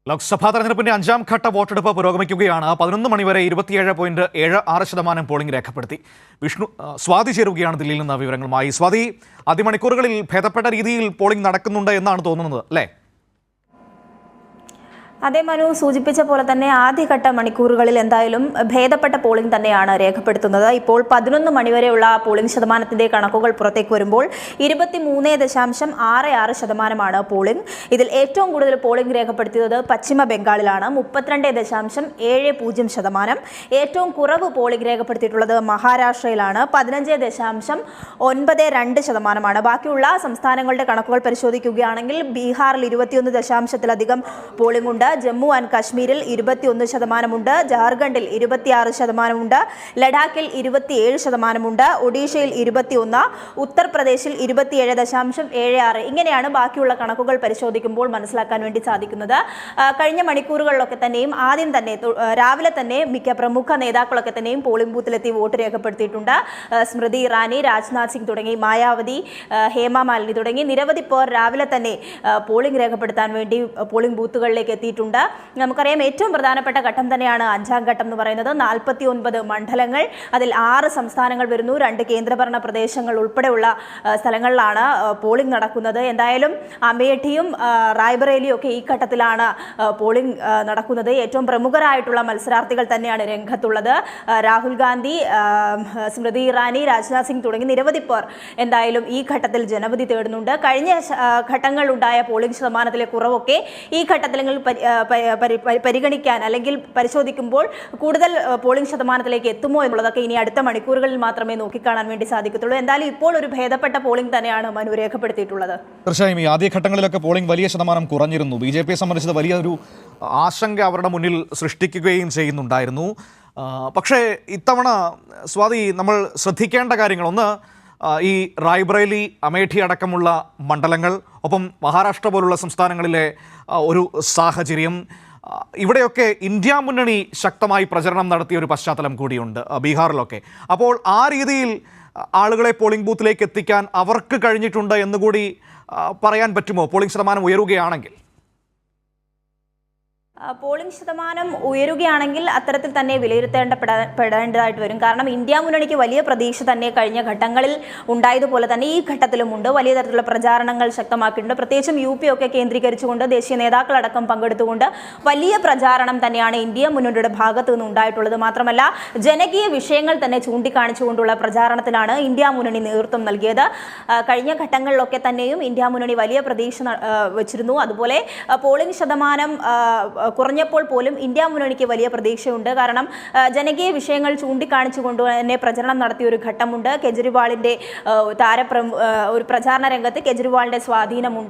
ലോക്സഭാ തെരഞ്ഞെടുപ്പിന്റെ 5ാം ഘട്ട വോട്ടെടുപ്പ് പുരോഗമിക്കുകയാണ്. 11 മണിവരെ 27.76% പോളിംഗ് രേഖപ്പെടുത്തി. സ്വാതി ചേരുകയാണ് ദില്ലിയിൽ നിന്ന് വിവരങ്ങളുമായി. സ്വാതി, അതിമണിക്കൂറുകളിൽ ഭേദപ്പെട്ട രീതിയിൽ പോളിംഗ് നടക്കുന്നുണ്ട് എന്നാണ് തോന്നുന്നത്, അല്ലേ? അതേ മനു സൂചിപ്പിച്ച പോലെ തന്നെ ആദ്യഘട്ട മണിക്കൂറുകളിൽ എന്തായാലും ഭേദപ്പെട്ട പോളിംഗ് തന്നെയാണ് രേഖപ്പെടുത്തുന്നത്. ഇപ്പോൾ 11 മണിവരെയുള്ള പോളിംഗ് ശതമാനത്തിന്റെ കണക്കുകൾ പുറത്തേക്ക് വരുമ്പോൾ 23.66% പോളിംഗ്. ഇതിൽ ഏറ്റവും കൂടുതൽ പോളിംഗ് രേഖപ്പെടുത്തിയത് പശ്ചിമ ബംഗാളിലാണ്, 32.70%. ഏറ്റവും കുറവ് പോളിംഗ് രേഖപ്പെടുത്തിയിട്ടുള്ളത് മഹാരാഷ്ട്രയിലാണ്, 15.92%. ബാക്കിയുള്ള സംസ്ഥാനങ്ങളുടെ കണക്കുകൾ പരിശോധിക്കുകയാണെങ്കിൽ ബീഹാറിൽ 21%-ലധികം പോളിംഗ് ഉണ്ട്. ജമ്മു ആൻഡ് കാശ്മീരിൽ 21%, ജാർഖണ്ഡിൽ 26%, ലഡാക്കിൽ 27%, ഒഡീഷയിൽ 21%, ഉത്തർപ്രദേശിൽ 27.76%. ഇങ്ങനെയാണ് ബാക്കിയുള്ള കണക്കുകൾ പരിശോധിക്കുമ്പോൾ മനസ്സിലാക്കാൻ വേണ്ടി സാധിക്കുന്നത്. കഴിഞ്ഞ മണിക്കൂറുകളിലൊക്കെ തന്നെയും ആദ്യം തന്നെ രാവിലെ തന്നെ മിക്ക പ്രമുഖ നേതാക്കളൊക്കെ തന്നെയും പോളിംഗ് ബൂത്തിലെത്തി വോട്ട് രേഖപ്പെടുത്തിയിട്ടുണ്ട്. സ്മൃതി ഇറാനി, രാജ്നാഥ് സിംഗ് തുടങ്ങി, മായാവതി, ഹേമ മാലിനി തുടങ്ങി നിരവധി പേർ രാവിലെ തന്നെ പോളിംഗ് രേഖപ്പെടുത്താൻ വേണ്ടി പോളിംഗ് ബൂത്തുകളിലേക്ക് എത്തിയിട്ടുണ്ട്. നമുക്കറിയാം, ഏറ്റവും പ്രധാനപ്പെട്ട ഘട്ടം തന്നെയാണ് 5ാം ഘട്ടം എന്ന് പറയുന്നത്. 49 മണ്ഡലങ്ങൾ, അതിൽ 6 സംസ്ഥാനങ്ങൾ വരുന്നു, 2 കേന്ദ്രഭരണ പ്രദേശങ്ങൾ ഉൾപ്പെടെയുള്ള സ്ഥലങ്ങളിലാണ് പോളിംഗ് നടക്കുന്നത്. എന്തായാലും അമേഠിയും റായ്ബറേലിയും ഒക്കെ ഈ ഘട്ടത്തിലാണ് പോളിംഗ് നടക്കുന്നത്. ഏറ്റവും പ്രമുഖരായിട്ടുള്ള മത്സരാർത്ഥികൾ തന്നെയാണ് രംഗത്തുള്ളത്. രാഹുൽ ഗാന്ധി, സ്മൃതി ഇറാനി, രാജ്നാഥ് സിംഗ് തുടങ്ങി നിരവധി പേർ എന്തായാലും ഈ ഘട്ടത്തിൽ ജനവിധി തേടുന്നുണ്ട്. കഴിഞ്ഞ ഘട്ടങ്ങളിലുണ്ടായ പോളിംഗ് ശതമാനത്തിലെ കുറവൊക്കെ ഈ ഘട്ടത്തിൽ പരിഗണിക്കാൻ അല്ലെങ്കിൽ പരിശോധിക്കുമ്പോൾ കൂടുതൽ പോളിംഗ് ശതമാനത്തിലേക്ക് എത്തുമോ എന്നുള്ളതൊക്കെ ഇനി അടുത്ത മണിക്കൂറുകളിൽ മാത്രമേ നോക്കിക്കാണാൻ വേണ്ടി സാധിക്കത്തുള്ളൂ. എന്തായാലും ഇപ്പോൾ ഒരു ഭേദപ്പെട്ട പോളിംഗ് തന്നെയാണ് മനു രേഖപ്പെടുത്തിയിട്ടുള്ളത്. തീർച്ചയായും ഈ ആദ്യഘട്ടങ്ങളിലൊക്കെ പോളിംഗ് വലിയ ശതമാനം കുറഞ്ഞിരുന്നു. BJP സംബന്ധിച്ചത് വലിയൊരു ആശങ്ക അവരുടെ മുന്നിൽ സൃഷ്ടിക്കുകയും ചെയ്യുന്നുണ്ടായിരുന്നു. പക്ഷേ ഇത്തവണ സ്വാതി, നമ്മൾ ശ്രദ്ധിക്കേണ്ട കാര്യങ്ങൾ, ഒന്ന് ഈ റായ്ബറേലി, അമേഠി അടക്കമുള്ള മണ്ഡലങ്ങൾ, ഒപ്പം മഹാരാഷ്ട്ര പോലുള്ള സംസ്ഥാനങ്ങളിലെ ഒരു സാഹചര്യം, ഇവിടെയൊക്കെ ഇന്ത്യ മുന്നണി ശക്തമായി പ്രചരണം നടത്തിയ ഒരു പശ്ചാത്തലം കൂടിയുണ്ട് ബീഹാറിലൊക്കെ. അപ്പോൾ ആ രീതിയിൽ ആളുകളെ പോളിംഗ് ബൂത്തിലേക്ക് എത്തിക്കാൻ അവർക്ക് കഴിഞ്ഞിട്ടുണ്ട് എന്നുകൂടി പറയാൻ പറ്റുമോ, പോളിംഗ് ശതമാനം ഉയരുകയാണെങ്കിൽ? പോളിംഗ് ശതമാനം ഉയരുകയാണെങ്കിൽ അത്തരത്തിൽ തന്നെ വിലയിരുത്തേണ്ടപ്പെടേണ്ടതായിട്ട് വരും. കാരണം ഇന്ത്യ മുന്നണിക്ക് വലിയ പ്രതീക്ഷ തന്നെ കഴിഞ്ഞ ഘട്ടങ്ങളിൽ ഉണ്ടായതുപോലെ തന്നെ ഈ ഘട്ടത്തിലുമുണ്ട്. വലിയ തരത്തിലുള്ള പ്രചാരണങ്ങൾ ശക്തമാക്കിയിട്ടുണ്ട്. പ്രത്യേകിച്ചും UP ഒക്കെ കേന്ദ്രീകരിച്ചുകൊണ്ട് ദേശീയ നേതാക്കളടക്കം പങ്കെടുത്തുകൊണ്ട് വലിയ പ്രചാരണം തന്നെയാണ് ഇന്ത്യ മുന്നണിയുടെ ഭാഗത്തു നിന്ന് ഉണ്ടായിട്ടുള്ളത്. മാത്രമല്ല, ജനകീയ വിഷയങ്ങൾ തന്നെ ചൂണ്ടിക്കാണിച്ചുകൊണ്ടുള്ള പ്രചാരണത്തിനാണ് ഇന്ത്യ മുന്നണി നേതൃത്വം നൽകിയത്. കഴിഞ്ഞ ഘട്ടങ്ങളിലൊക്കെ തന്നെയും ഇന്ത്യ മുന്നണി വലിയ പ്രതീക്ഷ വച്ചിരുന്നു. അതുപോലെ പോളിംഗ് ശതമാനം കുറഞ്ഞപ്പോൾ പോലും ഇന്ത്യ മുന്നണിക്ക് വലിയ പ്രതീക്ഷയുണ്ട്. കാരണം ജനകീയ വിഷയങ്ങൾ ചൂണ്ടിക്കാണിച്ചുകൊണ്ട് തന്നെ പ്രചരണം നടത്തിയ ഒരു ഘട്ടമുണ്ട്. കെജ്രിവാളിൻ്റെ ഒരു പ്രചാരണ രംഗത്ത് കെജ്രിവാളിൻ്റെ സ്വാധീനമുണ്ട്.